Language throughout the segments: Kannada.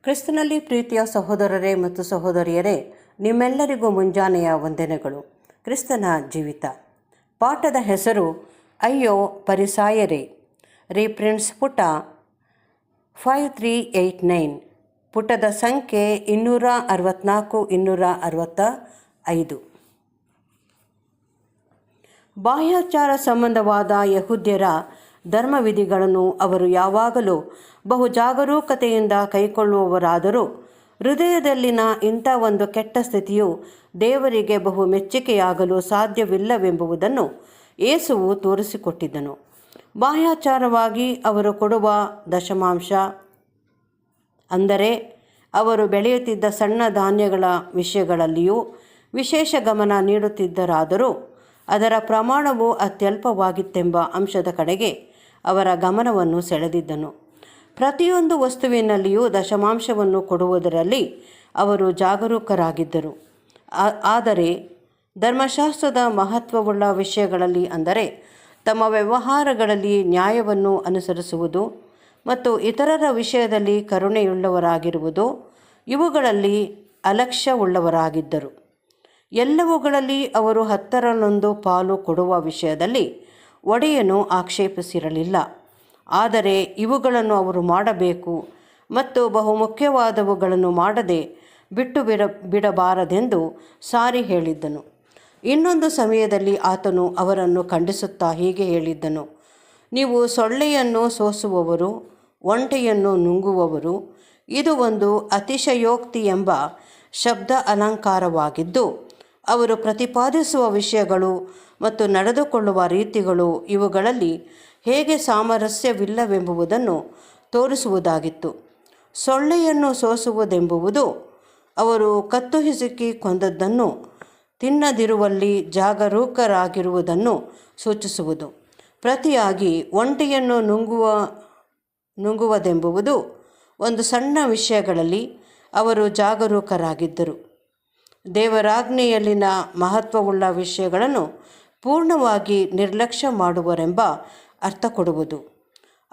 ಕ್ರಿಸ್ತನಲ್ಲಿ ಪ್ರೀತಿಯ ಸಹೋದರರೇ ಮತ್ತು ಸಹೋದರಿಯರೇ, ನಿಮ್ಮೆಲ್ಲರಿಗೂ ಮುಂಜಾನೆಯ ವಂದನೆಗಳು. ಕ್ರಿಸ್ತನ ಜೀವಿತ ಪಾಠದ ಹೆಸರು ಅಯ್ಯೋ ಪರಿಸಾಯರೇ. ರೀಪ್ರಿಂಟ್ಸ್ ಪುಟ 5389, ಪುಟದ ಸಂಖ್ಯೆ 264-265. ಬಾಹ್ಯಾಚಾರ ಸಂಬಂಧವಾದ ಯಹೂದ್ಯರ ಧರ್ಮವಿಧಿಗಳನ್ನು ಅವರು ಯಾವಾಗಲೂ ಬಹು ಜಾಗರೂಕತೆಯಿಂದ ಕೈಗೊಳ್ಳುವವರಾದರೂ ಹೃದಯದಲ್ಲಿನ ಇಂಥ ಒಂದು ಕೆಟ್ಟ ಸ್ಥಿತಿಯು ದೇವರಿಗೆ ಬಹು ಮೆಚ್ಚುಗೆಯಾಗಲು ಸಾಧ್ಯವಿಲ್ಲವೆಂಬುದನ್ನು ಯೇಸುವು ತೋರಿಸಿಕೊಟ್ಟಿದ್ದನು. ಬಾಹ್ಯಾಚಾರವಾಗಿ ಅವರು ಕೊಡುವ ದಶಮಾಂಶ, ಅಂದರೆ ಅವರು ಬೆಳೆಯುತ್ತಿದ್ದ ಸಣ್ಣ ಧಾನ್ಯಗಳ ವಿಷಯಗಳಲ್ಲಿಯೂ ವಿಶೇಷ ಗಮನ ನೀಡುತ್ತಿದ್ದರಾದರೂ ಅದರ ಪ್ರಮಾಣವು ಅತ್ಯಲ್ಪವಾಗಿತ್ತೆಂಬ ಅಂಶದ ಕಡೆಗೆ ಅವರ ಗಮನವನ್ನು ಸೆಳೆದಿದ್ದನು. ಪ್ರತಿಯೊಂದು ವಸ್ತುವಿನಲ್ಲಿಯೂ ದಶಮಾಂಶವನ್ನು ಕೊಡುವುದರಲ್ಲಿ ಅವರು ಜಾಗರೂಕರಾಗಿದ್ದರು. ಆದರೆ ಧರ್ಮಶಾಸ್ತ್ರದ ಮಹತ್ವವುಳ್ಳ ವಿಷಯಗಳಲ್ಲಿ, ಅಂದರೆ ತಮ್ಮ ವ್ಯವಹಾರಗಳಲ್ಲಿ ನ್ಯಾಯವನ್ನು ಅನುಸರಿಸುವುದು ಮತ್ತು ಇತರರ ವಿಷಯದಲ್ಲಿ ಕರುಣೆಯುಳ್ಳವರಾಗಿರುವುದು, ಇವುಗಳಲ್ಲಿ ಅಲಕ್ಷ್ಯವುಳ್ಳವರಾಗಿದ್ದರು. ಎಲ್ಲವುಗಳಲ್ಲಿ ಅವರು 10 ಪಾಲು ಕೊಡುವ ವಿಷಯದಲ್ಲಿ ಒಡೆಯನು ಆಕ್ಷೇಪಿಸಿರಲಿಲ್ಲ. ಆದರೆ ಇವುಗಳನ್ನು ಅವರು ಮಾಡಬೇಕು ಮತ್ತು ಬಹುಮುಖ್ಯವಾದವುಗಳನ್ನು ಮಾಡದೆ ಬಿಡಬಾರದೆಂದು ಸಾರಿ ಹೇಳಿದ್ದನು. ಇನ್ನೊಂದು ಸಮಯದಲ್ಲಿ ಆತನು ಅವರನ್ನು ಖಂಡಿಸುತ್ತಾ ಹೀಗೆ ಹೇಳಿದ್ದನು: ನೀವು ಸೊಳ್ಳೆಯನ್ನು ಸೋಸುವವರು, ಒಂಟೆಯನ್ನು ನುಂಗುವವರು. ಇದು ಒಂದು ಅತಿಶಯೋಕ್ತಿ ಎಂಬ ಶಬ್ದ ಅಲಂಕಾರವಾಗಿದ್ದು, ಅವರು ಪ್ರತಿಪಾದಿಸುವ ವಿಷಯಗಳು ಮತ್ತು ನಡೆದುಕೊಳ್ಳುವ ರೀತಿಗಳು ಇವುಗಳಲ್ಲಿ ಹೇಗೆ ಸಾಮರಸ್ಯವಿಲ್ಲವೆಂಬುದನ್ನು ತೋರಿಸುವುದಾಗಿತ್ತು. ಸೊಳ್ಳೆಯನ್ನು ಸೋಸುವುದೆಂಬುದು ಅವರು ಕತ್ತು ಹಿಸುಕಿ ಕೊಂದದ್ದನ್ನು ತಿನ್ನದಿರುವಲ್ಲಿ ಜಾಗರೂಕರಾಗಿರುವುದನ್ನು ಸೂಚಿಸುವುದು. ಪ್ರತಿಯಾಗಿ ಒಂಟೆಯನ್ನು ನುಂಗುವುದೆಂಬುದು ಒಂದು ಸಣ್ಣ ವಿಷಯಗಳಲ್ಲಿ ಅವರು ಜಾಗರೂಕರಾಗಿದ್ದರು. ದೇವರಾಜ್ಞೆಯಲ್ಲಿನ ಮಹತ್ವವುಳ್ಳ ವಿಷಯಗಳನ್ನು ಪೂರ್ಣವಾಗಿ ನಿರ್ಲಕ್ಷ್ಯ ಮಾಡುವರೆಂಬ ಅರ್ಥ ಕೊಡುವುದು.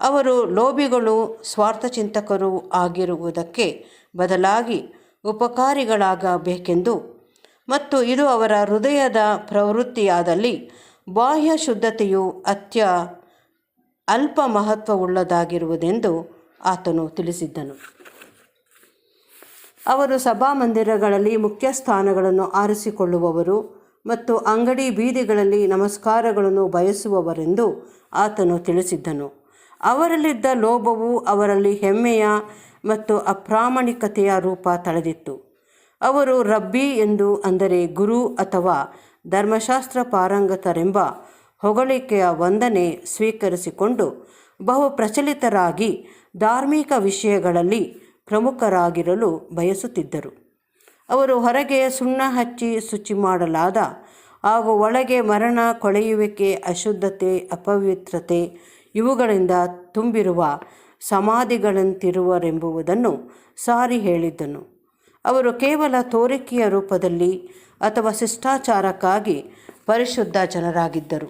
ಅವರು ಲೋಭಿಗಳು, ಸ್ವಾರ್ಥಚಿಂತಕರು ಆಗಿರುವುದಕ್ಕೆ ಬದಲಾಗಿ ಉಪಕಾರಿಗಳಾಗಬೇಕೆಂದು ಮತ್ತು ಇದು ಅವರ ಹೃದಯದ ಪ್ರವೃತ್ತಿಯಾದಲ್ಲಿ ಬಾಹ್ಯ ಶುದ್ಧತೆಯು ಅಲ್ಪ ಮಹತ್ವವುಳ್ಳದಾಗಿರುವುದೆಂದು ಆತನು ತಿಳಿಸಿದ್ದನು. ಅವರು ಸಭಾಮಂದಿರಗಳಲ್ಲಿ ಮುಖ್ಯ ಸ್ಥಾನಗಳನ್ನು ಆರಿಸಿಕೊಳ್ಳುವವರು ಮತ್ತು ಅಂಗಡಿ ಬೀದಿಗಳಲ್ಲಿ ನಮಸ್ಕಾರಗಳನ್ನು ಬಯಸುವವರೆಂದು ಆತನು ತಿಳಿಸಿದ್ದನು. ಅವರಲ್ಲಿದ್ದ ಲೋಭವು ಅವರಲ್ಲಿ ಹೆಮ್ಮೆಯ ಮತ್ತು ಅಪ್ರಾಮಾಣಿಕತೆಯ ರೂಪ ತಳೆದಿತ್ತು. ಅವರು ರಬ್ಬಿ ಎಂದು, ಅಂದರೆ ಗುರು ಅಥವಾ ಧರ್ಮಶಾಸ್ತ್ರ ಪಾರಂಗತರೆಂಬ ಹೊಗಳಿಕೆಯ ವಂದನೆ ಸ್ವೀಕರಿಸಿಕೊಂಡು ಬಹು ಪ್ರಚಲಿತರಾಗಿ ಧಾರ್ಮಿಕ ವಿಷಯಗಳಲ್ಲಿ ಪ್ರಮುಖರಾಗಿರಲು ಬಯಸುತ್ತಿದ್ದರು. ಅವರು ಹೊರಗೆ ಸುಣ್ಣ ಹಚ್ಚಿ ಶುಚಿ ಮಾಡಲಾದ ಹಾಗೂ ಒಳಗೆ ಮರಣ, ಕೊಳೆಯುವಿಕೆ, ಅಶುದ್ಧತೆ, ಅಪವಿತ್ರತೆ ಇವುಗಳಿಂದ ತುಂಬಿರುವ ಸಮಾಧಿಗಳಂತಿರುವರೆಂಬುದನ್ನು ಸಾರಿ ಹೇಳಿದ್ದನು. ಅವರು ಕೇವಲ ತೋರಿಕೆಯ ರೂಪದಲ್ಲಿ ಅಥವಾ ಶಿಷ್ಟಾಚಾರಕ್ಕಾಗಿ ಪರಿಶುದ್ಧ ಜನರಾಗಿದ್ದರು.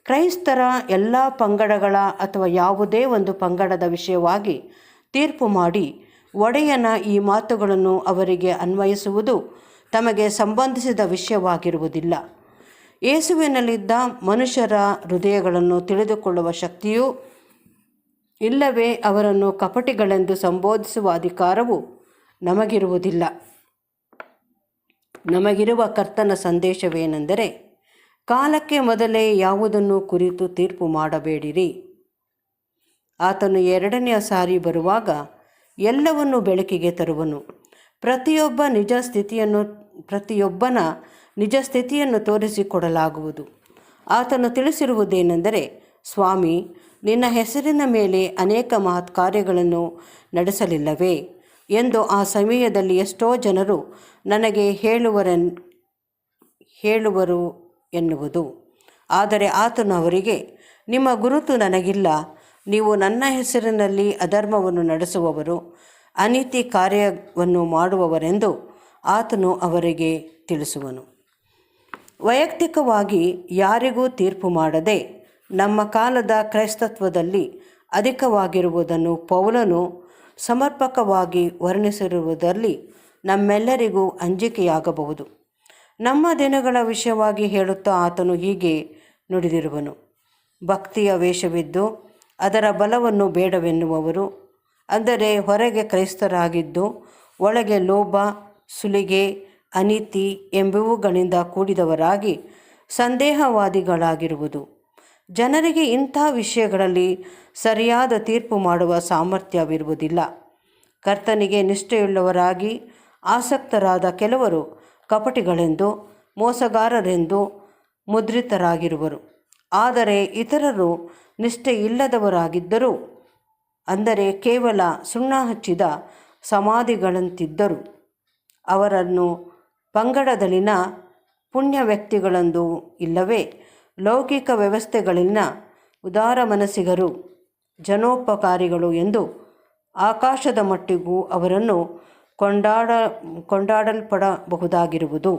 ಕ್ರೈಸ್ತರ ಎಲ್ಲ ಪಂಗಡಗಳ ಅಥವಾ ಯಾವುದೇ ಒಂದು ಪಂಗಡದ ವಿಷಯವಾಗಿ ತೀರ್ಪು ಮಾಡಿ ಒಡೆಯನ ಈ ಮಾತುಗಳನ್ನು ಅವರಿಗೆ ಅನ್ವಯಿಸುವುದು ತಮಗೆ ಸಂಬಂಧಿಸಿದ ವಿಷಯವಾಗಿರುವುದಿಲ್ಲ. ಯೇಸುವಿನಲ್ಲಿದ್ದ ಮನುಷ್ಯರ ಹೃದಯಗಳನ್ನು ತಿಳಿದುಕೊಳ್ಳುವ ಶಕ್ತಿಯೂ ಇಲ್ಲವೇ ಅವರನ್ನು ಕಪಟಿಗಳೆಂದು ಸಂಬೋಧಿಸುವ ಅಧಿಕಾರವೂ ನಮಗಿರುವುದಿಲ್ಲ. ನಮಗಿರುವ ಕರ್ತನ ಸಂದೇಶವೇನೆಂದರೆ, ಕಾಲಕ್ಕೆ ಮೊದಲೇ ಯಾವುದನ್ನು ಕುರಿತು ತೀರ್ಪು ಮಾಡಬೇಡಿರಿ. ಆತನು 2ನೇ ಸಾರಿ ಬರುವಾಗ ಎಲ್ಲವನ್ನು ಬೆಳಕಿಗೆ ತರುವನು. ಪ್ರತಿಯೊಬ್ಬನ ನಿಜ ಸ್ಥಿತಿಯನ್ನು ತೋರಿಸಿಕೊಡಲಾಗುವುದು. ಆತನು ತಿಳಿಸಿರುವುದೇನೆಂದರೆ, ಸ್ವಾಮಿ, ನಿನ್ನ ಹೆಸರಿನ ಮೇಲೆ ಅನೇಕ ಮಹತ್ ಕಾರ್ಯಗಳನ್ನು ನಡೆಸಲಿಲ್ಲವೇ ಎಂದು ಆ ಸಮಯದಲ್ಲಿ ಎಷ್ಟೋ ಜನರು ನನಗೆ ಹೇಳುವರು ಎನ್ನುವುದು. ಆದರೆ ಆತನು ಅವರಿಗೆ, ನಿಮ್ಮ ಗುರುತು ನನಗಿಲ್ಲ. ನೀವು ನನ್ನ ಹೆಸರಿನಲ್ಲಿ ಅಧರ್ಮವನ್ನು ನಡೆಸುವವರು, ಅನೀತಿ ಕಾರ್ಯವನ್ನು ಮಾಡುವವರೆಂದು ಆತನು ಅವರಿಗೆ ತಿಳಿಸುವನು. ವೈಯಕ್ತಿಕವಾಗಿ ಯಾರಿಗೂ ತೀರ್ಪು ಮಾಡದೆ ನಮ್ಮ ಕಾಲದ ಕ್ರೈಸ್ತತ್ವದಲ್ಲಿ ಅಧಿಕವಾಗಿರುವುದನ್ನು ಪೌಲನು ಸಮರ್ಪಕವಾಗಿ ವರ್ಣಿಸಿರುವುದರಲ್ಲಿ ನಮ್ಮೆಲ್ಲರಿಗೂ ಅಂಜಿಕೆಯಾಗಬಹುದು. ನಮ್ಮ ದಿನಗಳ ವಿಷಯವಾಗಿ ಹೇಳುತ್ತಾ ಆತನು ಹೀಗೆ ನುಡಿದಿರುವನು: ಭಕ್ತಿಯ ವೇಷವಿದ್ದು ಅದರ ಬಲವನ್ನು ಬೇಡವೆನ್ನುವವರು, ಅಂದರೆ ಹೊರಗೆ ಕ್ರೈಸ್ತರಾಗಿದ್ದು ಒಳಗೆ ಲೋಭ, ಸುಲಿಗೆ, ಅನೀತಿ ಎಂಬುವುಗಳಿಂದ ಕೂಡಿದವರಾಗಿ ಸಂದೇಹವಾದಿಗಳಾಗಿರುವುದು. ಜನರಿಗೆ ಇಂಥ ವಿಷಯಗಳಲ್ಲಿ ಸರಿಯಾದ ತೀರ್ಪು ಮಾಡುವ ಸಾಮರ್ಥ್ಯವಿರುವುದಿಲ್ಲ. ಕರ್ತನಿಗೆ ನಿಷ್ಠೆಯುಳ್ಳವರಾಗಿ ಆಸಕ್ತರಾದ ಕೆಲವರು ಕಪಟಿಗಳೆಂದು, ಮೋಸಗಾರರೆಂದು ಮುದ್ರಿತರಾಗಿರುವರು. ಆದರೆ ಇತರರು ನಿಷ್ಠೆಯಿಲ್ಲದವರಾಗಿದ್ದರೂ, ಅಂದರೆ ಕೇವಲ ಸುಣ್ಣ ಹಚ್ಚಿದ ಸಮಾಧಿಗಳಂತಿದ್ದರು, ಅವರನ್ನು ಪಂಗಡದಲ್ಲಿನ ಪುಣ್ಯ ವ್ಯಕ್ತಿಗಳೆಂದು ಇಲ್ಲವೇ ಲೌಕಿಕ ವ್ಯವಸ್ಥೆಗಳಲ್ಲಿನ ಉದಾರ ಮನಸ್ಸಿಗರು, ಜನೋಪಕಾರಿಗಳು ಎಂದು ಆಕಾಶದ ಮಟ್ಟಿಗೂ ಅವರನ್ನು ಕೊಂಡಾಡಲ್ಪಡಬಹುದಾಗಿರುವುದು.